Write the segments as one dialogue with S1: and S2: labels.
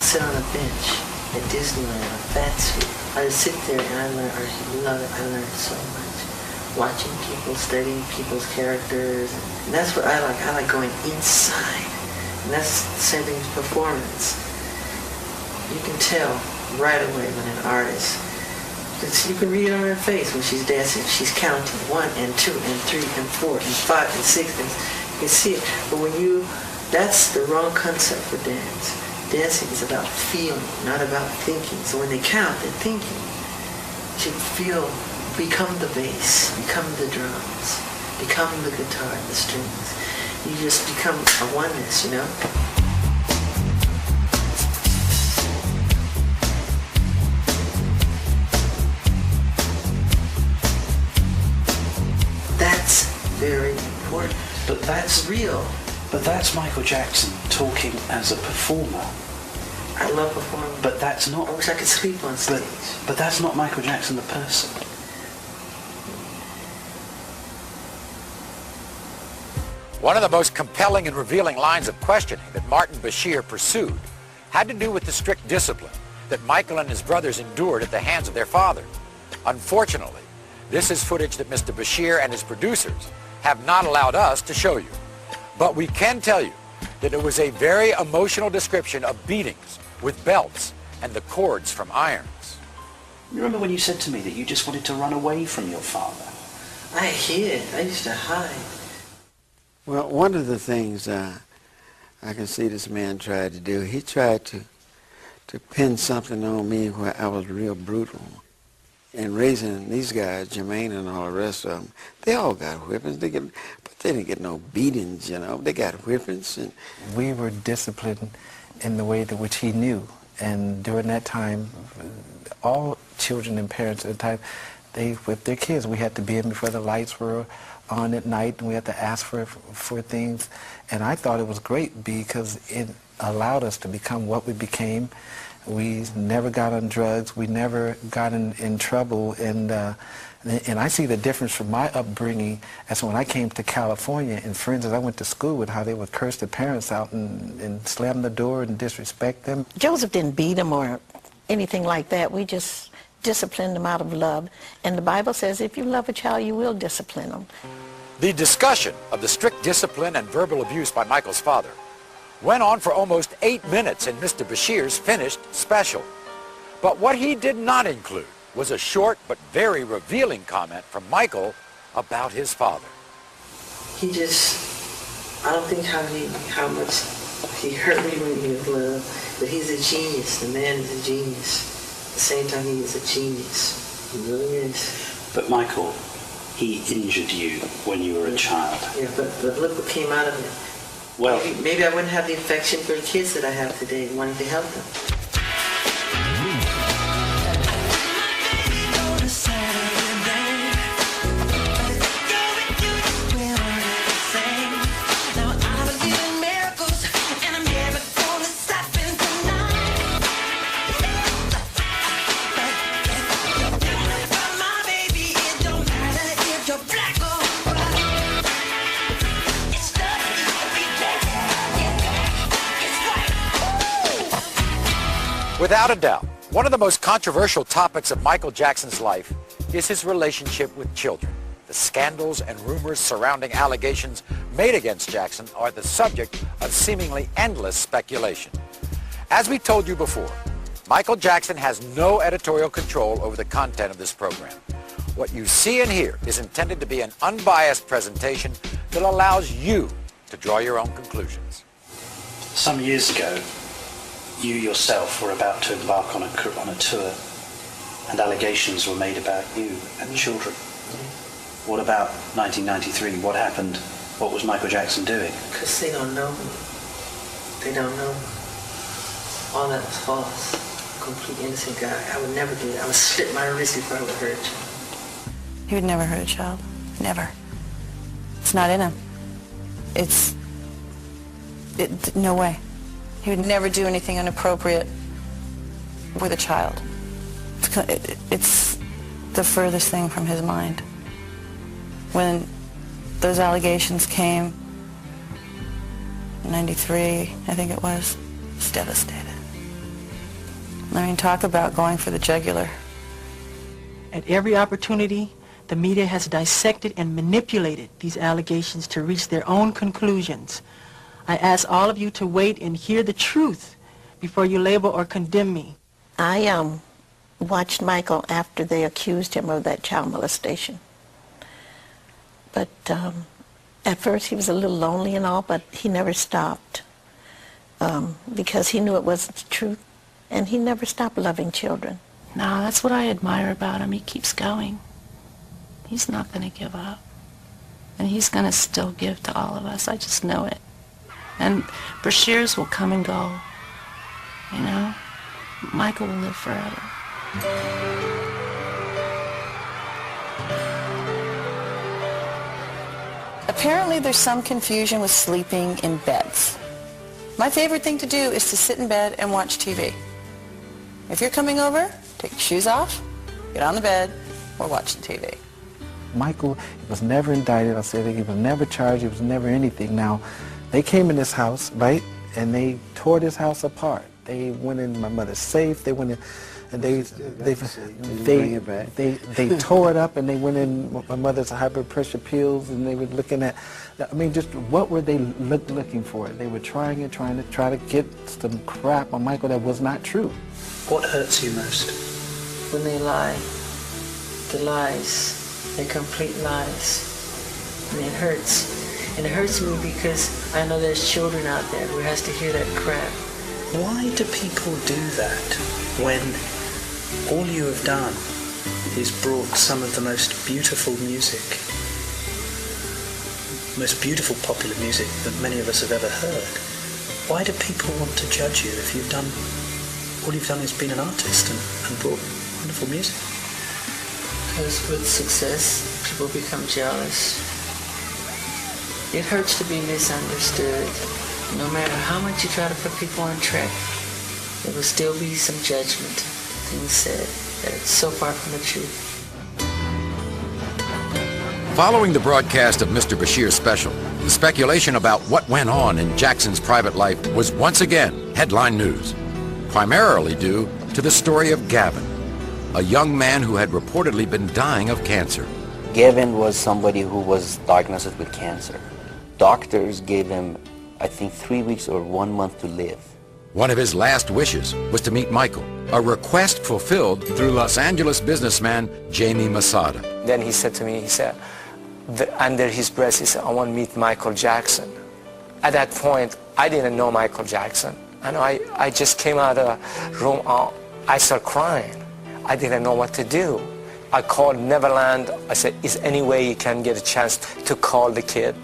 S1: sit on a bench at Disneyland on Fat Street. I just sit there and I love it. I learned so much. Watching people, studying people's characters. And that's what I like. I like going inside. And that's the same thing as performance. You can tell right away when an artist, you can read it on her face when she's dancing. She's counting 1 and 2 and 3 and 4 and 5 and 6 things. You can see it. But that's the wrong concept for dance. Dancing is about feeling, not about thinking. So when they count, they're thinking. You should feel, become the bass, become the drums, become the guitar, the strings. You just become a oneness, you know? That's very important.
S2: But that's
S1: real.
S2: But that's Michael Jackson talking as a performer.
S1: I love performing.
S2: But that's not...
S1: I wish I could sleep on stage.
S2: But that's not Michael Jackson the person.
S3: One of the most compelling and revealing lines of questioning that Martin Bashir pursued had to do with the strict discipline that Michael and his brothers endured at the hands of their father. Unfortunately, this is footage that Mr. Bashir and his producers have not allowed us to show you. But we can tell you that it was a very emotional description of beatings with belts and the cords from irons.
S2: You remember when you said to me that you just wanted to run away from your father?
S1: I hid. I used to hide.
S4: Well, one of the things I can see this man tried to do, he tried to pin something on me where I was real brutal. And raising these guys, Jermaine and all the rest of them, they all got whippings. But they didn't get no beatings, you know. They got whippings. And
S5: we were disciplined in the way that which he knew. And during that time, all children and parents at the time, they whipped their kids. We had to be in before the lights were on at night, and we had to ask for things. And I thought it was great because it allowed us to become what we became. We never got on drugs. We never got in trouble. And I see the difference from my upbringing as when I came to California and friends that I went to school with, how they would curse their parents out and slam the door and disrespect them.
S6: Joseph didn't beat him or anything like that. We just disciplined him out of love. And the Bible says if you love a child, you will discipline them.
S3: The discussion of the strict discipline and verbal abuse by Michael's father went on for almost 8 minutes in Mr. Bashir's finished special. But what he did not include was a short but very revealing comment from Michael about his father.
S1: He just, I don't think how much he hurt me when he was little, but he's a genius. The man is a genius. At the same time, he is a genius. He really is.
S2: But Michael, he injured you when you were a child.
S1: Yeah, but look what came out of it.
S2: Well,
S1: maybe I wouldn't have the affection for the kids that I have today, wanting to help them.
S3: Without a doubt, one of the most controversial topics of Michael Jackson's life is his relationship with children. The scandals and rumors surrounding allegations made against Jackson are the subject of seemingly endless speculation. As we told you before, Michael Jackson has no editorial control over the content of this program. What you see and hear is intended to be an unbiased presentation that allows you to draw your own conclusions.
S2: Some years ago, you yourself were about to embark on a tour, and allegations were made about you and children. What about 1993? What happened? What was Michael Jackson doing?
S1: Because they don't know me. They don't know me. All that was false. Complete innocent guy. I would never do that. I would slit my wrist before I would hurt a child.
S7: He would never hurt a child. Never. It's not in him. No way. He would never do anything inappropriate with a child. It's the furthest thing from his mind. When those allegations came, in '93, I think it was devastated. I mean, talk about going for the jugular.
S8: At every opportunity, the media has dissected and manipulated these allegations to reach their own conclusions. I ask all of you to wait and hear the truth before you label or condemn me.
S6: I watched Michael after they accused him of that child molestation. But at first he was a little lonely and all, but he never stopped because he knew it wasn't the truth, and he never stopped loving children.
S9: No, that's what I admire about him. He keeps going. He's not going to give up. And he's going to still give to all of us. I just know it. And Bashirs will come and go. You know? Michael will live forever.
S7: Apparently there's some confusion with sleeping in beds. My favorite thing to do is to sit in bed and watch TV. If you're coming over, take your shoes off, get on the bed, or watch the TV.
S5: Michael was never indicted. I said he was never charged. He was never anything. Now, they came in this house, right, and they tore this house apart. They went in my mother's safe. They went in, and they tore it up, and they went in my mother's high blood pressure pills, and they were looking at, I mean, just what were they looking for? They were trying to get some crap on Michael that was not true.
S2: What hurts you most?
S1: When they lie. The lies. They're complete lies. And it hurts. And it hurts me because I know there's children out there who has to hear that crap.
S2: Why do people do that when all you have done is brought some of the most beautiful music, most beautiful popular music that many of us have ever heard? Why do people want to judge you if you've done, all you've done is been an artist and brought wonderful music?
S1: Because with success, people become jealous. It hurts to be misunderstood. No matter how much you try to put people on track, there will still be some judgment, things said that it's so far from the truth.
S3: Following the broadcast of Mr. Bashir's special, the speculation about what went on in Jackson's private life was once again headline news, primarily due to the story of Gavin, a young man who had reportedly been dying of cancer.
S10: Gavin was somebody who was diagnosed with cancer. Doctors gave him, I think, 3 weeks or 1 month to live.
S3: One of his last wishes was to meet Michael, a request fulfilled through Los Angeles businessman Jamie Masada.
S11: Then he said to me, he said, under his breath, he said, I want to meet Michael Jackson. At that point, I didn't know Michael Jackson. And I just came out of the room, I started crying. I didn't know what to do. I called Neverland. I said, is any way you can get a chance to call the kid?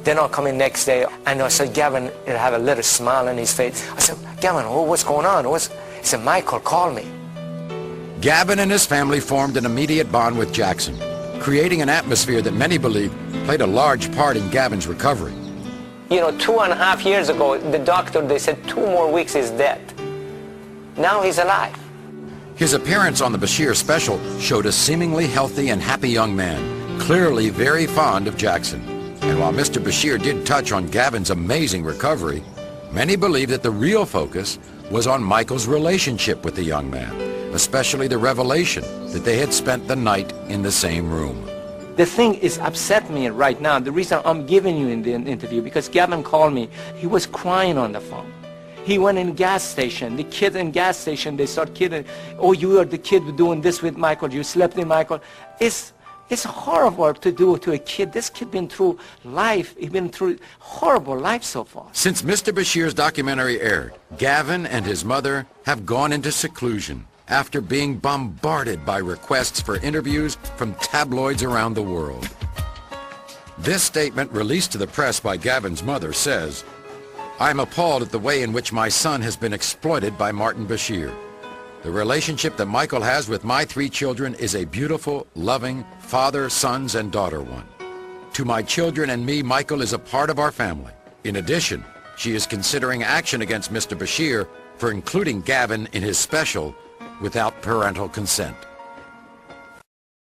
S11: Then I'll come in next day, and I said, Gavin, he'll have a little smile on his face. I said, Gavin, what's going on? He said, Michael, call me.
S3: Gavin and his family formed an immediate bond with Jackson, creating an atmosphere that many believe played a large part in Gavin's recovery.
S11: You know, 2.5 years ago, the doctor, they said 2 more weeks he's dead. Now he's alive.
S3: His appearance on the Bashir special showed a seemingly healthy and happy young man, clearly very fond of Jackson. And while Mr. Bashir did touch on Gavin's amazing recovery, many believe that the real focus was on Michael's relationship with the young man, especially the revelation that they had spent the night in the same room.
S11: The thing is upset me right now. The reason I'm giving you in the interview, because Gavin called me. He was crying on the phone. He went in gas station. The kid in gas station, they start kidding. Oh, you are the kid doing this with Michael. You slept in Michael. It's horrible to do to a kid. This kid been through life. He's been through horrible life so far.
S3: Since Mr. Bashir's documentary aired, Gavin and his mother have gone into seclusion after being bombarded by requests for interviews from tabloids around the world. This statement released to the press by Gavin's mother says, I'm appalled at the way in which my son has been exploited by Martin Bashir. The relationship that Michael has with my 3 children is a beautiful, loving, father, sons, and daughter one. To my children and me, Michael is a part of our family. In addition, she is considering action against Mr. Bashir for including Gavin in his special without parental consent.